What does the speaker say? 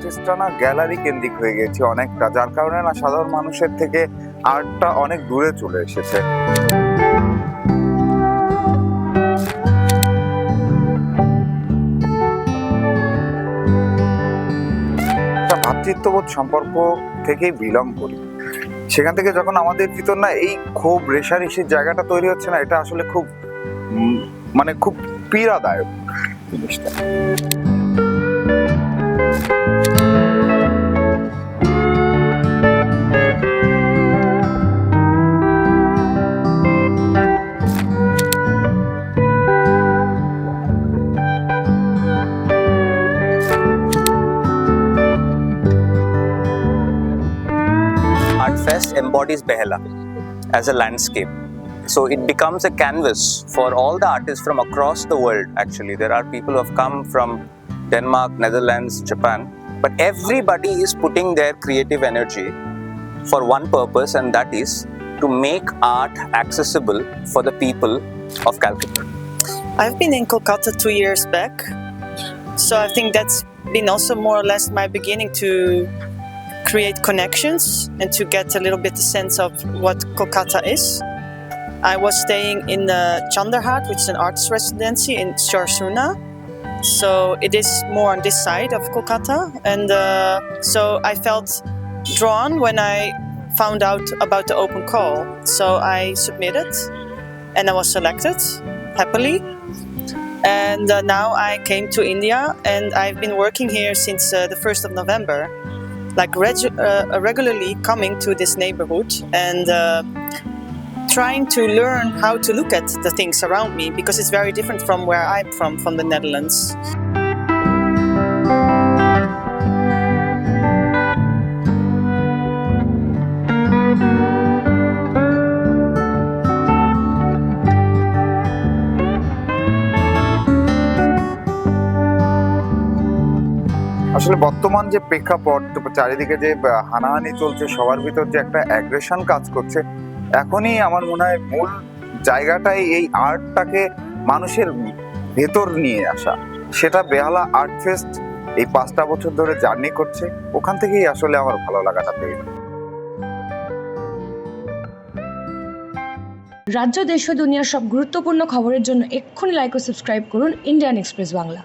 আর্টিস্টরা না গ্যালারি কেন্দ্রিক হয়ে গেছে অনেকটা, যার কারণে না সাধারণ মানুষের থেকে আর্টটা অনেক দূরে চলে এসেছে। একটা ভ্রাতৃত্ববোধ সম্পর্ক থেকেই বিলং করি। সেখান থেকে যখন আমাদের ভিতর না এই ক্ষোভ রেষারেষির জায়গাটা তৈরি হচ্ছে না, এটা আসলে খুব মানে খুব পীড়াদায়ক জিনিসটা। Artfest embodies Behla as a landscape. So it becomes a canvas for all the artists from across the world. Actually, there are people who have come from Denmark, Netherlands, Japan, but everybody is putting their creative energy for one purpose, and that is to make art accessible for the people of Calcutta. I've been in Kolkata 2 years back, so I think that's been also more or less my beginning to create connections and to get a little bit the sense of what Kolkata is. I was staying in Chanderhat, which is an arts residency in Charsuna, so it is more on this side of Kolkata, and so I felt drawn when I found out about the open call. So I submitted and I was selected happily. And now I came to India and I've been working here since the 1st of November, like regularly coming to this neighborhood and trying to learn how to look at the things around me, because it's very different from where I'm from the Netherlands. আসলে বর্তমান যে প্রেক্ষাপট, চারিদিকে যে হানাহানি চলছে, সবার ভিতর যে একটা অ্যাগ্রেশন কাজ করছে, এখনই আমার মনে হয় মূল জায়গাটাই এই আর্টটাকে মানুষের ভেতর নিয়ে আসা। সেটা বেহালা আর্ট ফেস্ট এই 5টা বছর ধরে জার্নি করছে, ওখান থেকেই আসলে আমার ভালো লাগাটা পেয়ে। রাজ্য, দেশ ও দুনিয়ার সব গুরুত্বপূর্ণ খবরের জন্য এক্ষুনি লাইক ও সাবস্ক্রাইব করুন ইন্ডিয়ান এক্সপ্রেস বাংলা।